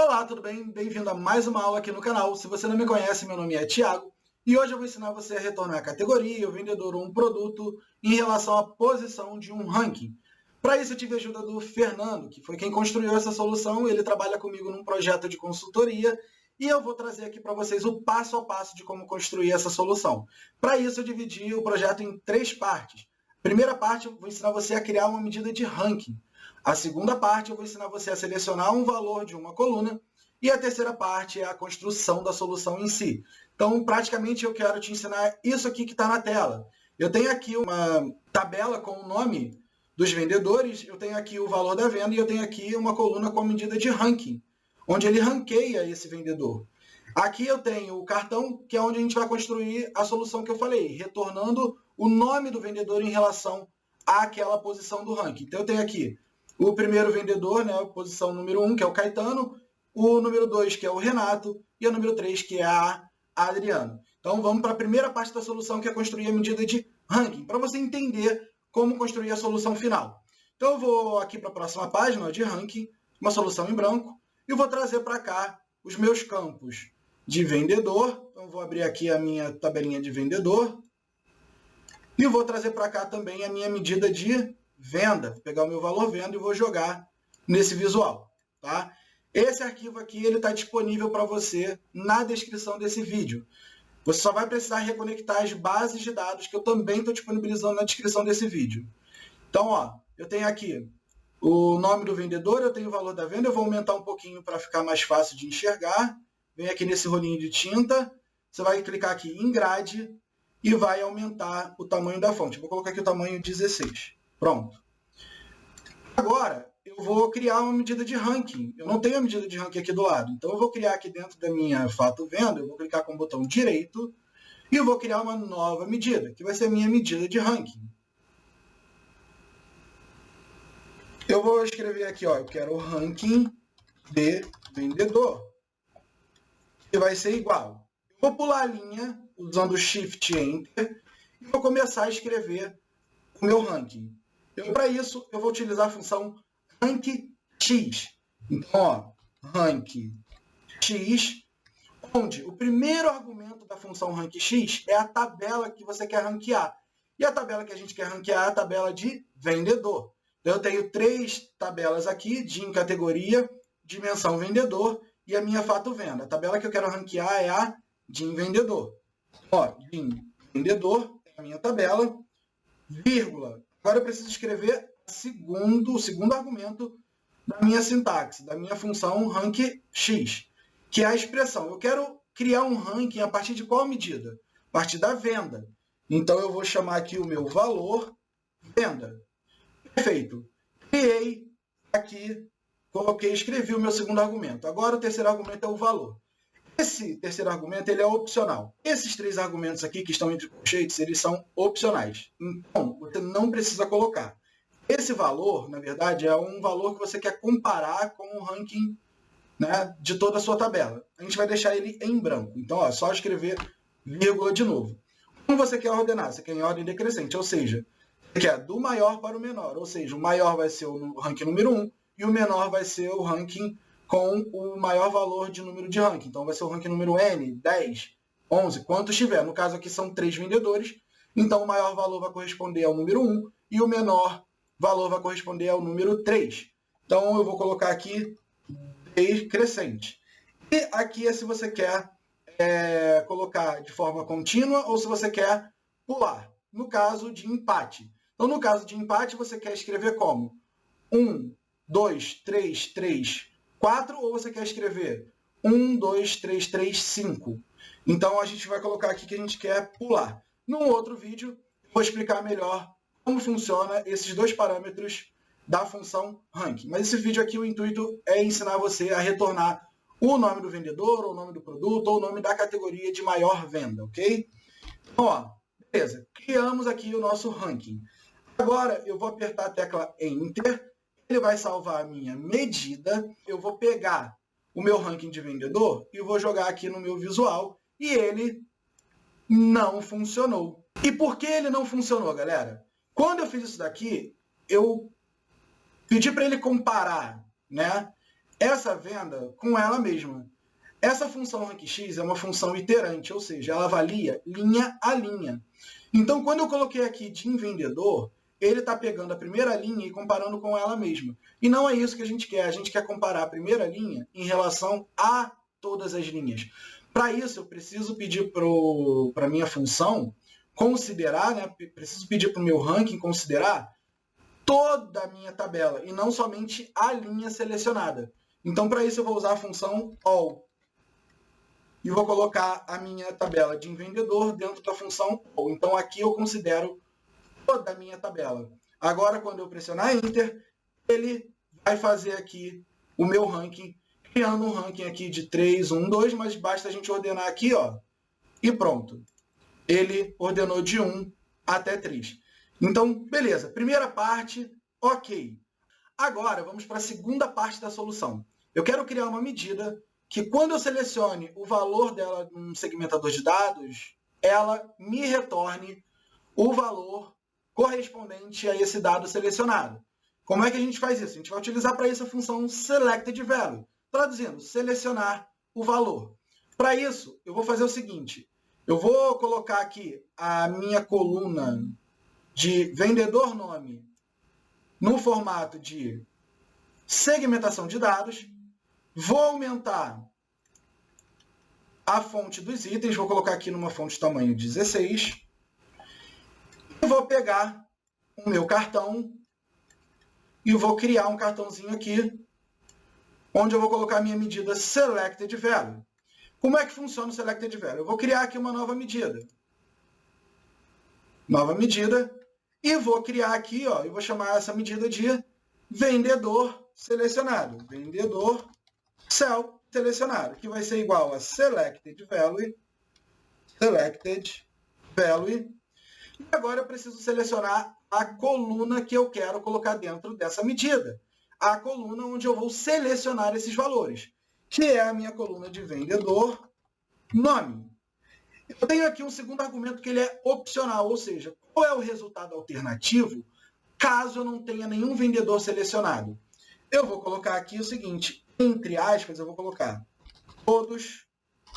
Olá, tudo bem? Bem-vindo a mais uma aula aqui no canal. Se você não me conhece, meu nome é Thiago e hoje eu vou ensinar você a retornar a categoria, o vendedor ou um produto em relação à posição de um ranking. Para isso eu tive a ajuda do Fernando, que foi quem construiu essa solução. Ele trabalha comigo num projeto de consultoria e eu vou trazer aqui para vocês o passo a passo de como construir essa solução. Para isso eu dividi o projeto em 3 partes. Primeira parte eu vou ensinar você a criar uma medida de ranking. A segunda parte eu vou ensinar você a selecionar um valor de uma coluna e a terceira parte é a construção da solução em si. Então, praticamente, eu quero te ensinar isso aqui que está na tela. Eu tenho aqui uma tabela com o nome dos vendedores, eu tenho aqui o valor da venda e eu tenho aqui uma coluna com a medida de ranking, onde ele ranqueia esse vendedor. Aqui eu tenho o cartão, que é onde a gente vai construir a solução que eu falei, retornando o nome do vendedor em relação àquela posição do ranking. Então, eu tenho aqui o primeiro vendedor, né, a posição número 1, que é o Caetano, o número 2, que é o Renato, e o número 3, que é a Adriana. Então, vamos para a primeira parte da solução, que é construir a medida de ranking, para você entender como construir a solução final. Então, eu vou aqui para a próxima página de ranking, uma solução em branco, e vou trazer para cá os meus campos de vendedor. Então, vou abrir aqui a minha tabelinha de vendedor, e vou trazer para cá também a minha medida de venda, vou pegar o meu valor venda e vou jogar nesse visual, tá? Esse arquivo aqui ele está disponível para você na descrição desse vídeo. Você só vai precisar reconectar as bases de dados que eu também estou disponibilizando na descrição desse vídeo. Então, ó, eu tenho aqui o nome do vendedor, eu tenho o valor da venda, eu vou aumentar um pouquinho para ficar mais fácil de enxergar. Vem aqui nesse rolinho de tinta, você vai clicar aqui em grade e vai aumentar o tamanho da fonte. Vou colocar aqui o tamanho 16. Pronto. Agora, eu vou criar uma medida de ranking. Eu não tenho a medida de ranking aqui do lado. Então, eu vou criar aqui dentro da minha fato venda, eu vou clicar com o botão direito e eu vou criar uma nova medida, que vai ser a minha medida de ranking. Eu vou escrever aqui, ó, eu quero o ranking de vendedor, que vai ser igual. Eu vou pular a linha usando Shift Enter e vou começar a escrever o meu ranking. Para isso, eu vou utilizar a função rankX. Então, ó, rankX, onde o primeiro argumento da função rankX é a tabela que você quer ranquear. E a tabela que a gente quer ranquear é a tabela de vendedor. Então, eu tenho 3 tabelas aqui, DIN categoria, dimensão vendedor e a minha fato venda. A tabela que eu quero ranquear é a DIN vendedor. Ó, DIN vendedor é a minha tabela, vírgula. Agora eu preciso escrever o segundo argumento da minha sintaxe, da minha função rankX, que é a expressão. Eu quero criar um ranking a partir de qual medida? A partir da venda. Então, eu vou chamar aqui o meu valor venda. Perfeito. Criei aqui, coloquei, escrevi o meu segundo argumento. Agora, o terceiro argumento é o valor. Esse terceiro argumento ele é opcional. Esses 3 argumentos aqui que estão entre colchetes, eles são opcionais. Então, você não precisa colocar. Esse valor, na verdade, é um valor que você quer comparar com o ranking, né, de toda a sua tabela. A gente vai deixar ele em branco. Então, ó, só escrever vírgula de novo. Como você quer ordenar? Você quer em ordem decrescente, ou seja, você quer do maior para o menor. Ou seja, o maior vai ser o ranking número 1 e o menor vai ser o ranking com o maior valor de número de ranking. Então, vai ser o ranking número N, 10, 11, quantos tiver. No caso aqui são 3 vendedores, então o maior valor vai corresponder ao número 1 e o menor valor vai corresponder ao número 3. Então, eu vou colocar aqui decrescente. E aqui é se você quer colocar de forma contínua ou se você quer pular. No caso de empate. Então, no caso de empate, você quer escrever como? 1, 2, 3, 3, 4, ou você quer escrever 1, 2, 3, 3, 5. Então, a gente vai colocar aqui que a gente quer pular. Num outro vídeo, eu vou explicar melhor como funciona esses 2 parâmetros da função ranking. Mas esse vídeo aqui, o intuito é ensinar você a retornar o nome do vendedor, ou o nome do produto, ou o nome da categoria de maior venda, ok? Então, ó, beleza. Criamos aqui o nosso ranking. Agora, eu vou apertar a tecla Enter. Ele vai salvar a minha medida, eu vou pegar o meu ranking de vendedor e vou jogar aqui no meu visual e ele não funcionou. E por que ele não funcionou, galera? Quando eu fiz isso daqui, eu pedi para ele comparar, né, essa venda com ela mesma. Essa função rankx é uma função iterante, ou seja, ela avalia linha a linha. Então, quando eu coloquei aqui de vendedor, ele está pegando a primeira linha e comparando com ela mesma. E não é isso que a gente quer. A gente quer comparar a primeira linha em relação a todas as linhas. Para isso, eu preciso pedir para a minha função considerar, né? Preciso pedir para o meu ranking considerar toda a minha tabela e não somente a linha selecionada. Então, para isso, eu vou usar a função all. E vou colocar a minha tabela de vendedor dentro da função all. Então, aqui eu considero toda a minha tabela. Agora, quando eu pressionar Enter, ele vai fazer aqui o meu ranking, criando um ranking aqui de 3, 1, 2, mas basta a gente ordenar aqui, ó, e pronto. Ele ordenou de 1 até 3. Então, beleza. Primeira parte, ok. Agora, vamos para a segunda parte da solução. Eu quero criar uma medida que, quando eu selecione o valor dela num segmentador de dados, ela me retorne o valor correspondente a esse dado selecionado. Como é que a gente faz isso? A gente vai utilizar para isso a função selectedValue, traduzindo, selecionar o valor. Para isso, eu vou fazer o seguinte, eu vou colocar aqui a minha coluna de vendedor nome no formato de segmentação de dados, vou aumentar a fonte dos itens, vou colocar aqui numa fonte tamanho 16, e vou pegar o meu cartão e vou criar um cartãozinho aqui, onde eu vou colocar a minha medida selectedValue. Como é que funciona o selectedValue? Eu vou criar aqui uma nova medida. Nova medida. E vou criar aqui, ó, eu vou chamar essa medida de vendedor selecionado. Vendedor cell selecionado, que vai ser igual a selectedValue. E agora eu preciso selecionar a coluna que eu quero colocar dentro dessa medida. A coluna onde eu vou selecionar esses valores, que é a minha coluna de vendedor nome. Eu tenho aqui um segundo argumento que ele é opcional, ou seja, qual é o resultado alternativo caso eu não tenha nenhum vendedor selecionado? Eu vou colocar aqui o seguinte, entre aspas, eu vou colocar todos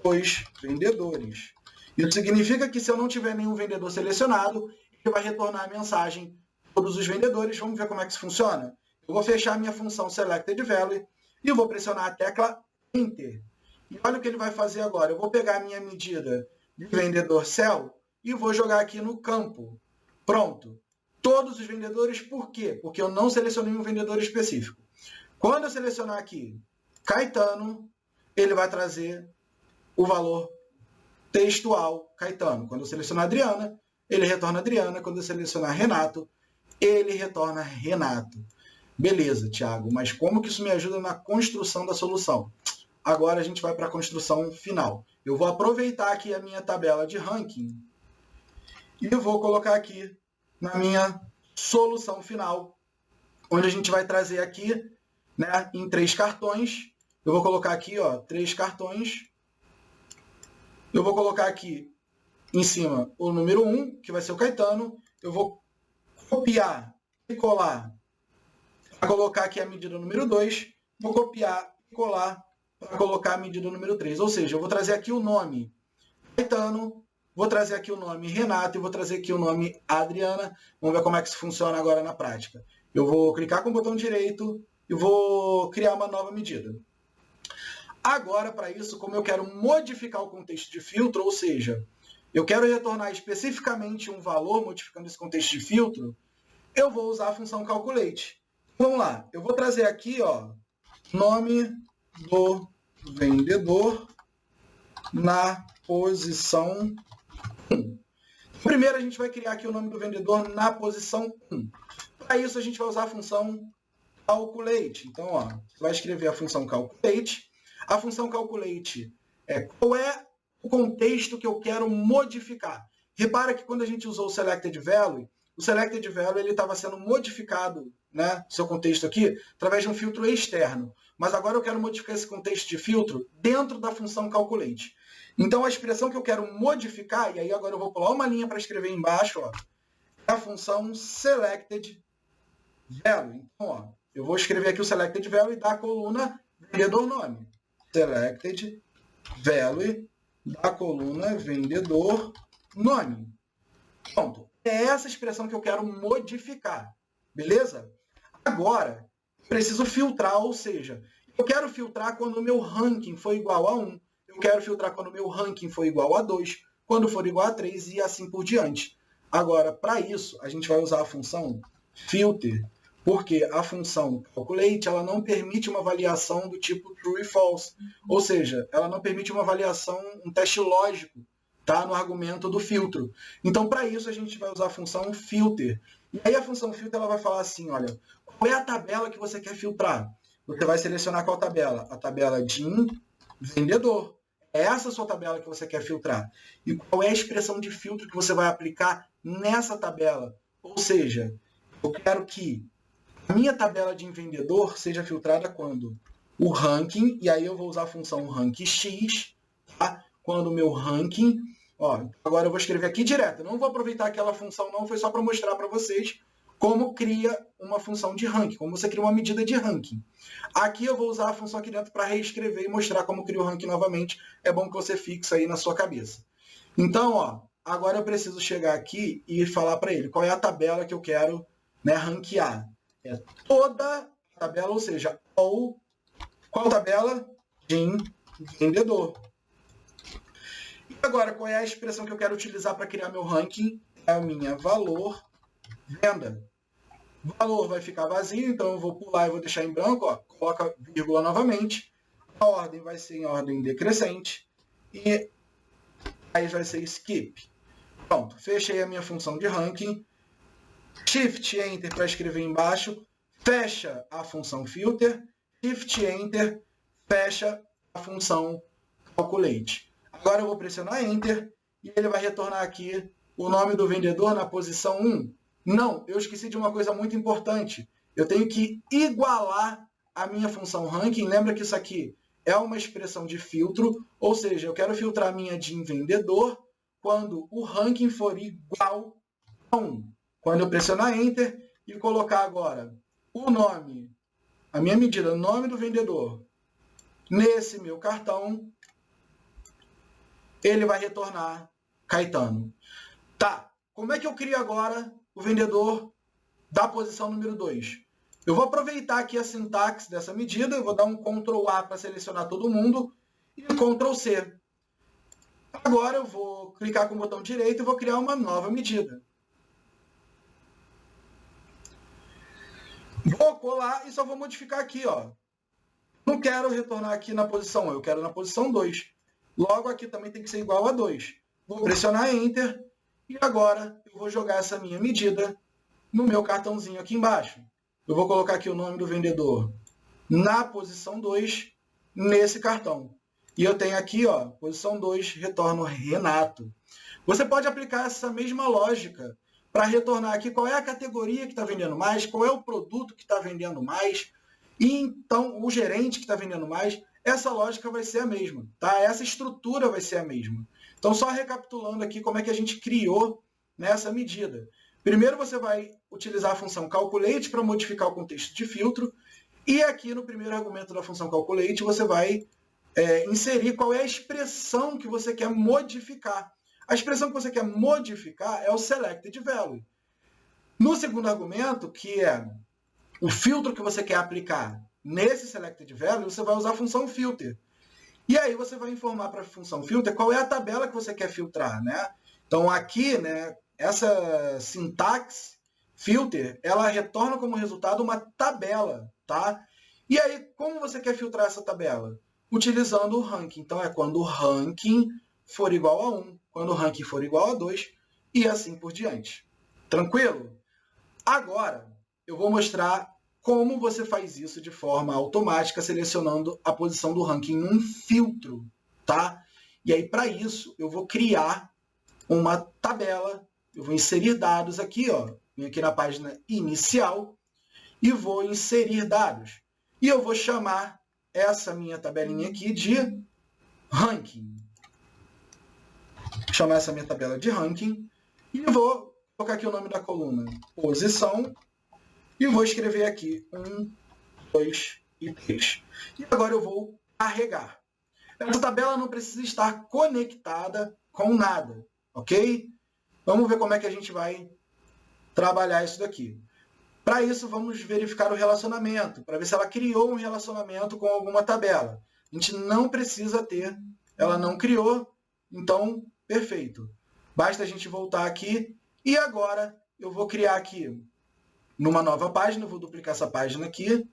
os vendedores. Isso significa que se eu não tiver nenhum vendedor selecionado, ele vai retornar a mensagem todos os vendedores. Vamos ver como é que isso funciona? Eu vou fechar a minha função selectedValue e vou pressionar a tecla Enter. E olha o que ele vai fazer agora. Eu vou pegar a minha medida de vendedor cell e vou jogar aqui no campo. Pronto. Todos os vendedores, por quê? Porque eu não selecionei um vendedor específico. Quando eu selecionar aqui Caetano, ele vai trazer o valor textual Caetano. Quando eu selecionar Adriana, ele retorna Adriana. Quando eu selecionar Renato, ele retorna Renato. Beleza, Thiago, mas como que isso me ajuda na construção da solução? Agora a gente vai para a construção final. Eu vou aproveitar aqui a minha tabela de ranking e eu vou colocar aqui na minha solução final, onde a gente vai trazer aqui, né, em 3 cartões. Eu vou colocar aqui, ó, 3 cartões. Eu vou colocar aqui em cima o número 1, que vai ser o Caetano. Eu vou copiar e colar para colocar aqui a medida número 2. Vou copiar e colar para colocar a medida número 3. Ou seja, eu vou trazer aqui o nome Caetano, vou trazer aqui o nome Renato e vou trazer aqui o nome Adriana. Vamos ver como é que isso funciona agora na prática. Eu vou clicar com o botão direito e vou criar uma nova medida. Agora, para isso, como eu quero modificar o contexto de filtro, ou seja, eu quero retornar especificamente um valor modificando esse contexto de filtro, eu vou usar a função calculate. Vamos lá, eu vou trazer aqui, ó, nome do vendedor na posição 1. Primeiro, a gente vai criar aqui o nome do vendedor na posição 1. Para isso, a gente vai usar a função calculate. Então, ó, você vai escrever a função calculate. A função calculate é qual é o contexto que eu quero modificar. Repara que quando a gente usou o selectedValue, o selectedValue ele estava sendo modificado, né, seu contexto aqui, através de um filtro externo. Mas agora eu quero modificar esse contexto de filtro dentro da função calculate. Então, a expressão que eu quero modificar, e aí agora eu vou pular uma linha para escrever embaixo, ó, é a função selectedValue. Então, ó, eu vou escrever aqui o selectedValue da coluna vendedor nome. Selected value da coluna vendedor nome. Pronto. É essa expressão que eu quero modificar. Beleza? Agora, preciso filtrar, ou seja, eu quero filtrar quando o meu ranking for igual a 1. Eu quero filtrar quando o meu ranking for igual a 2, quando for igual a 3 e assim por diante. Agora, para isso, a gente vai usar a função filter, porque a função calculate ela não permite uma avaliação do tipo true e false. Ou seja, ela não permite uma avaliação, um teste lógico, tá, no argumento do filtro. Então, para isso, a gente vai usar a função filter. E aí a função filter ela vai falar assim, olha, qual é a tabela que você quer filtrar? Você vai selecionar qual tabela? A tabela de vendedor. É essa a sua tabela que você quer filtrar. E qual é a expressão de filtro que você vai aplicar nessa tabela? Ou seja, eu quero que a minha tabela de vendedor seja filtrada quando o ranking, e aí eu vou usar a função rankx, tá? Quando o meu ranking... Ó, agora eu vou escrever aqui direto. Não vou aproveitar aquela função, não. Foi só para mostrar para vocês como cria uma função de ranking, como você cria uma medida de ranking. Aqui eu vou usar a função aqui dentro para reescrever e mostrar como cria o ranking novamente. É bom que você fixe aí na sua cabeça. Então, ó, agora eu preciso chegar aqui e falar para ele qual é a tabela que eu quero, né, ranquear. É toda a tabela, ou seja, qual tabela? De vendedor. E agora, qual é a expressão que eu quero utilizar para criar meu ranking? É a minha valor venda. Valor vai ficar vazio, então eu vou pular e vou deixar em branco, ó, coloca vírgula novamente. A ordem vai ser em ordem decrescente. E aí vai ser skip. Pronto, fechei a minha função de ranking. Shift Enter para escrever embaixo. Fecha a função filter. Shift Enter, fecha a função calculate. Agora eu vou pressionar Enter e ele vai retornar aqui o nome do vendedor na posição 1. Não, eu esqueci de uma coisa muito importante. Eu tenho que igualar a minha função ranking. Lembra que isso aqui é uma expressão de filtro, ou seja, eu quero filtrar a minha de vendedor quando o ranking for igual a 1. Quando eu pressionar Enter e colocar agora o nome, a minha medida, o nome do vendedor, nesse meu cartão, ele vai retornar Caetano. Tá, como é que eu crio agora o vendedor da posição número 2? Eu vou aproveitar aqui a sintaxe dessa medida, eu vou dar um Ctrl A para selecionar todo mundo e Ctrl C. Agora eu vou clicar com o botão direito e vou criar uma nova medida. Vou colar e só vou modificar aqui, ó. Não quero retornar aqui na posição 1, eu quero na posição 2. Logo, aqui também tem que ser igual a 2. Vou pressionar Enter e agora eu vou jogar essa minha medida no meu cartãozinho aqui embaixo. Eu vou colocar aqui o nome do vendedor na posição 2, nesse cartão. E eu tenho aqui, ó, posição 2, retorno Renato. Você pode aplicar essa mesma lógica para retornar aqui qual é a categoria que está vendendo mais, qual é o produto que está vendendo mais, e então o gerente que está vendendo mais. Essa lógica vai ser a mesma, tá? Essa estrutura vai ser a mesma. Então, só recapitulando aqui como é que a gente criou nessa medida. Primeiro, você vai utilizar a função calculate para modificar o contexto de filtro. E aqui no primeiro argumento da função calculate, você vai inserir qual é a expressão que você quer modificar. A expressão que você quer modificar é o selected value. No segundo argumento, que é o filtro que você quer aplicar nesse selected value, você vai usar a função filter. E aí você vai informar para a função filter qual é a tabela que você quer filtrar, né? Então aqui, né, essa sintaxe filter, ela retorna como resultado uma tabela, tá? E aí, como você quer filtrar essa tabela? Utilizando o ranking. Então é quando o ranking for igual a 1, quando o ranking for igual a 2 e assim por diante. Tranquilo? Agora, eu vou mostrar como você faz isso de forma automática, selecionando a posição do ranking num filtro, tá? E aí, para isso, eu vou criar uma tabela, eu vou inserir dados aqui, ó, vem aqui na página inicial, e vou inserir dados. E eu vou chamar essa minha tabelinha aqui de ranking. Vou chamar essa minha tabela de ranking, e vou colocar aqui o nome da coluna, posição, e vou escrever aqui 1, 2, e 3. E agora eu vou carregar. Essa tabela não precisa estar conectada com nada, ok? Vamos ver como é que a gente vai trabalhar isso daqui. Para isso, vamos verificar o relacionamento, para ver se ela criou um relacionamento com alguma tabela. A gente não precisa ter, ela não criou, então, perfeito. Basta a gente voltar aqui, e agora eu vou criar aqui, numa nova página, vou duplicar essa página aqui,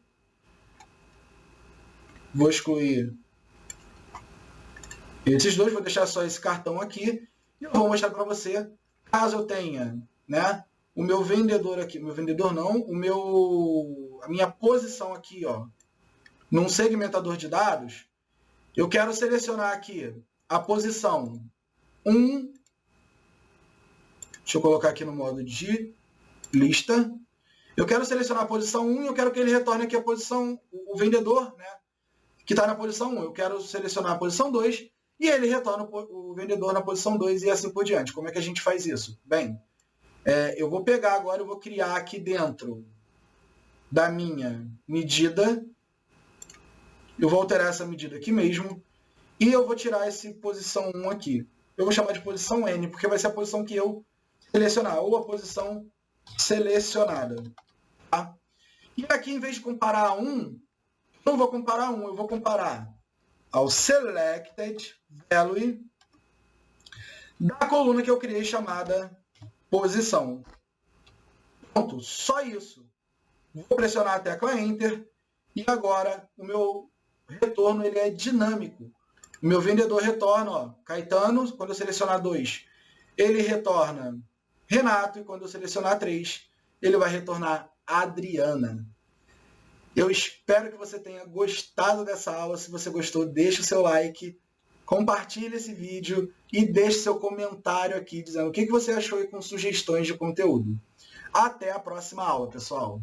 vou excluir esses dois, vou deixar só esse cartão aqui, e eu vou mostrar para você, caso eu tenha, né, o meu vendedor aqui, meu vendedor não, a minha posição aqui, ó, num segmentador de dados, eu quero selecionar aqui a posição 1, deixa eu colocar aqui no modo de lista, eu quero selecionar a posição 1 e eu quero que ele retorne aqui a posição, o vendedor, né, que está na posição 1, eu quero selecionar a posição 2 e ele retorna o vendedor na posição 2 e assim por diante. Como é que a gente faz isso? Bem, eu vou pegar agora, eu vou criar aqui dentro da minha medida, eu vou alterar essa medida aqui mesmo, e eu vou tirar esse posição 1 aqui. Eu vou chamar de posição N, porque vai ser a posição que eu selecionar, ou a posição selecionada. Tá? E aqui, em vez de comparar a 1, não vou comparar a 1, eu vou comparar ao selected value da coluna que eu criei chamada posição. Pronto, só isso. Vou pressionar a tecla Enter e agora o meu retorno ele é dinâmico. O meu vendedor retorna, ó, Caetano, quando eu selecionar 2, ele retorna Renato, e quando eu selecionar 3, ele vai retornar Adriana. Eu espero que você tenha gostado dessa aula. Se você gostou, deixe o seu like, compartilhe esse vídeo e deixe seu comentário aqui dizendo o que você achou e com sugestões de conteúdo. Até a próxima aula, pessoal!